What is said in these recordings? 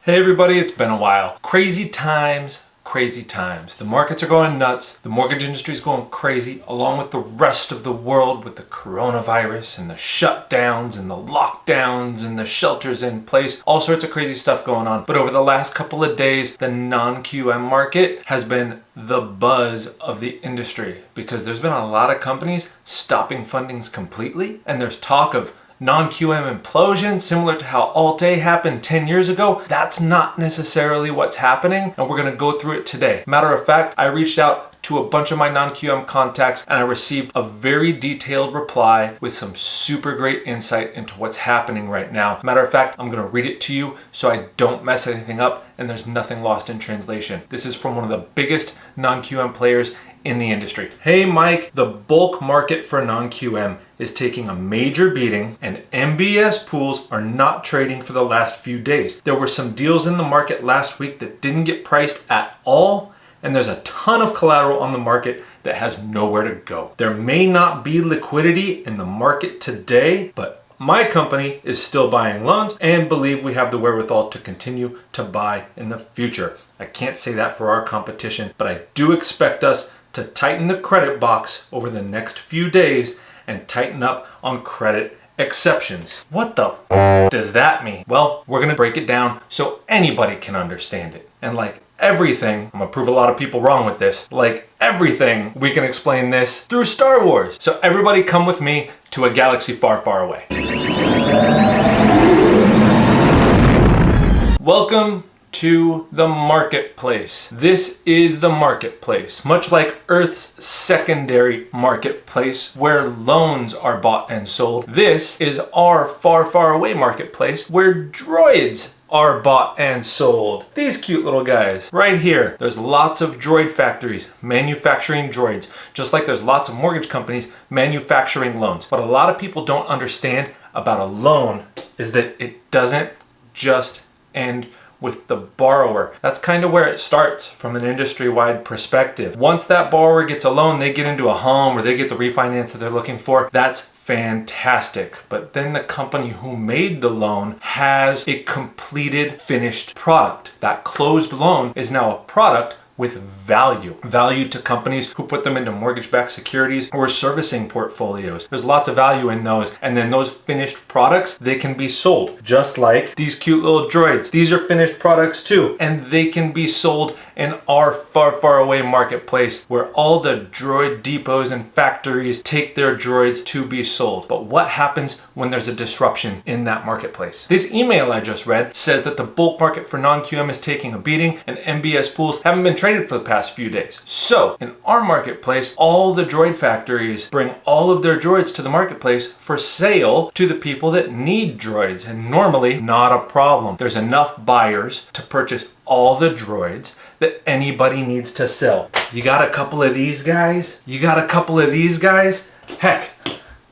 Hey everybody, it's been a while. Crazy times, crazy times. The markets are going nuts. The mortgage industry is going crazy, along with the rest of the world with the coronavirus and the shutdowns and the lockdowns and the shelters in place. All sorts of crazy stuff going on. But over the last couple of days, the non-QM market has been the buzz of the industry because there's been a lot of companies stopping fundings completely, and there's talk of non-QM implosion, similar to how Alt-A happened 10 years ago. That's not necessarily what's happening, and we're gonna go through it today. Matter of fact, I reached out to a bunch of my non-QM contacts and I received a very detailed reply with some super great insight into what's happening right now. Matter of fact, I'm gonna read it to you so I don't mess anything up and there's nothing lost in translation. This is from one of the biggest non-QM players in the industry. Hey Mike, the bulk market for non-QM is taking a major beating and MBS pools are not trading for the last few days. There were some deals in the market last week that didn't get priced at all, and there's a ton of collateral on the market that has nowhere to go. There may not be liquidity in the market today, but my company is still buying loans and believe we have the wherewithal to continue to buy in the future. I can't say that for our competition, but I do expect us to tighten the credit box over the next few days and tighten up on credit exceptions. What the does that mean? Well, we're gonna break it down so anybody can understand it. And like everything, I'm gonna prove a lot of people wrong with this, like everything, we can explain this through Star Wars. So everybody come with me to a galaxy far, far away. Welcome to the marketplace. This is the marketplace, much like Earth's secondary marketplace where loans are bought and sold. This is our far, far away marketplace where droids are bought and sold. These cute little guys right here. There's lots of droid factories manufacturing droids, just like there's lots of mortgage companies manufacturing loans. What a lot of people don't understand about a loan is that it doesn't just end with the borrower. That's kind of where it starts from an industry-wide perspective. Once that borrower gets a loan, they get into a home or they get the refinance that they're looking for. That's fantastic. But then the company who made the loan has a completed, finished product. That closed loan is now a product with value. Value to companies who put them into mortgage-backed securities or servicing portfolios. There's lots of value in those. And then those finished products, they can be sold. Just like these cute little droids. These are finished products too. And they can be sold in our far, far away marketplace where all the droid depots and factories take their droids to be sold. But what happens when there's a disruption in that marketplace? This email I just read says that the bulk market for non-QM is taking a beating and MBS pools haven't been traded for the past few days. So in our marketplace, all the droid factories bring all of their droids to the marketplace for sale to the people that need droids, and normally not a problem. There's enough buyers to purchase all the droids that anybody needs to sell. You got a couple of these guys? You got a couple of these guys? Heck,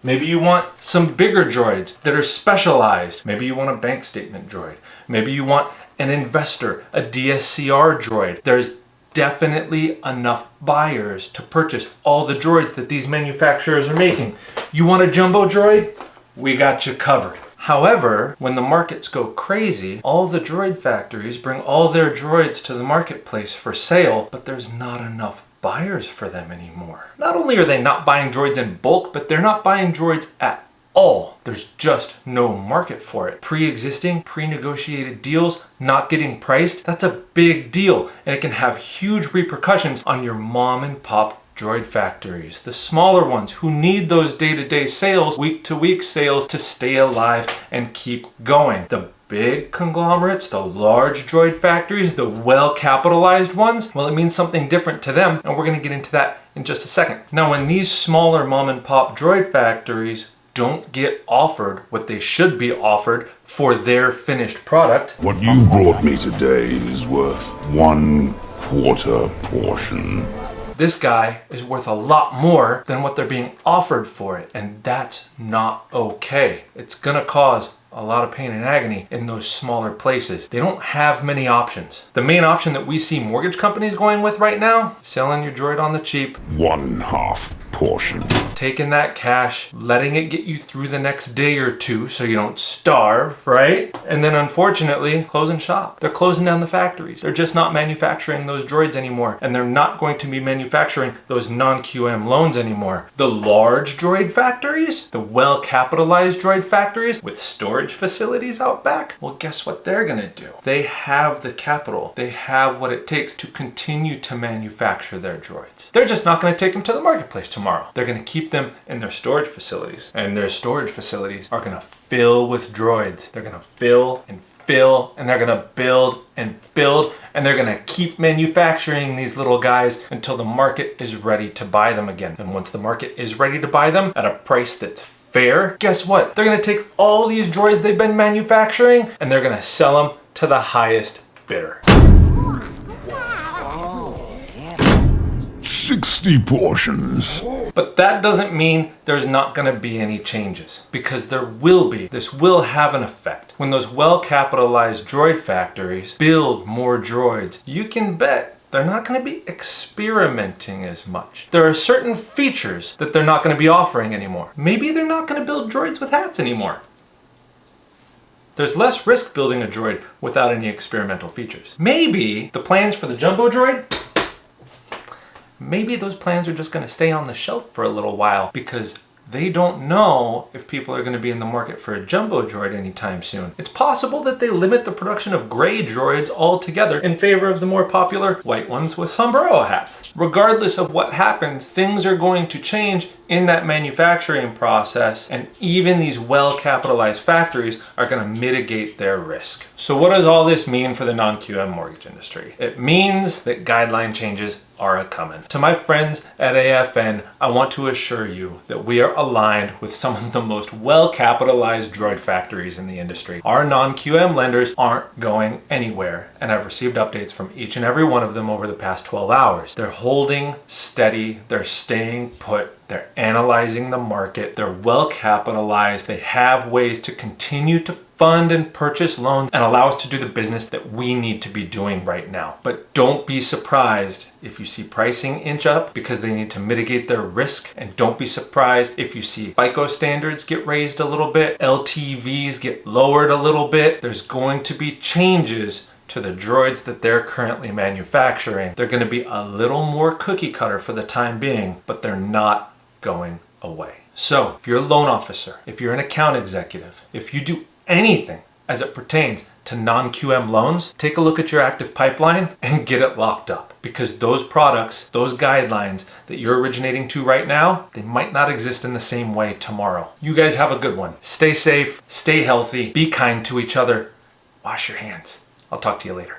maybe you want some bigger droids that are specialized. Maybe you want a bank statement droid. Maybe you want an investor, a DSCR droid. There's definitely enough buyers to purchase all the droids that these manufacturers are making. You want a jumbo droid? We got you covered. However, when the markets go crazy, all the droid factories bring all their droids to the marketplace for sale, but there's not enough buyers for them anymore. Not only are they not buying droids in bulk, but they're not buying droids at all. There's just no market for it. Pre-existing, pre-negotiated deals not getting priced, that's a big deal, and it can have huge repercussions on your mom and pop droid factories, the smaller ones who need those day-to-day sales, week-to-week sales to stay alive and keep going. The big conglomerates, the large droid factories, the well-capitalized ones, well, it means something different to them, and we're going to get into that in just a second. Now, when these smaller mom and pop droid factories don't get offered what they should be offered for their finished product. What you brought me today is worth 1/4 portion. This guy is worth a lot more than what they're being offered for it, and that's not okay. It's gonna cause a lot of pain and agony in those smaller places. They don't have many options. The main option that we see mortgage companies going with right now, selling your droid on the cheap. 1/2 portion. Taking that cash, letting it get you through the next day or two so you don't starve, right? And then unfortunately, closing shop. They're closing down the factories. They're just not manufacturing those droids anymore. And they're not going to be manufacturing those non-QM loans anymore. The large droid factories, the well-capitalized droid factories with storage facilities out back, well, guess what they're gonna do? They have the capital. They have what it takes to continue to manufacture their droids. They're just not gonna take them to the marketplace tomorrow. They're gonna keep them in their storage facilities, and their storage facilities are gonna fill with droids. They're gonna fill, and they're gonna build, and they're gonna keep manufacturing these little guys until the market is ready to buy them again. And once the market is ready to buy them at a price that's fair, guess what? They're gonna take all these droids they've been manufacturing and they're gonna sell them to the highest bidder. 60 portions. But that doesn't mean there's not going to be any changes, because there will be. This will have an effect. When those well-capitalized droid factories build more droids, you can bet they're not going to be experimenting as much. There are certain features that they're not going to be offering anymore. Maybe they're not going to build droids with hats anymore. There's less risk building a droid without any experimental features. Maybe the plans for the jumbo droid, maybe those plans are just going to stay on the shelf for a little while because they don't know if people are going to be in the market for a jumbo droid anytime soon. It's possible that they limit the production of gray droids altogether in favor of the more popular white ones with sombrero hats. Regardless of what happens, things are going to change in that manufacturing process, and even these well-capitalized factories are going to mitigate their risk. So what does all this mean for the non-QM mortgage industry? It means that guideline changes are a-coming. To my friends at AFN, I want to assure you that we are aligned with some of the most well-capitalized droid factories in the industry. Our non-QM lenders aren't going anywhere, and I've received updates from each and every one of them over the past 12 hours. They're holding steady, they're staying put, they're analyzing the market, they're well capitalized, they have ways to continue to fund and purchase loans and allow us to do the business that we need to be doing right now. But don't be surprised if you see pricing inch up because they need to mitigate their risk, and don't be surprised if you see FICO standards get raised a little bit, LTVs get lowered a little bit. There's going to be changes to the droids that they're currently manufacturing. They're going to be a little more cookie cutter for the time being, but they're not going away. So if you're a loan officer, if you're an account executive, if you do anything as it pertains to non-QM loans, take a look at your active pipeline and get it locked up, because those products, those guidelines that you're originating to right now, they might not exist in the same way tomorrow. You guys have a good one. Stay safe, stay healthy, be kind to each other, wash your hands. I'll talk to you later.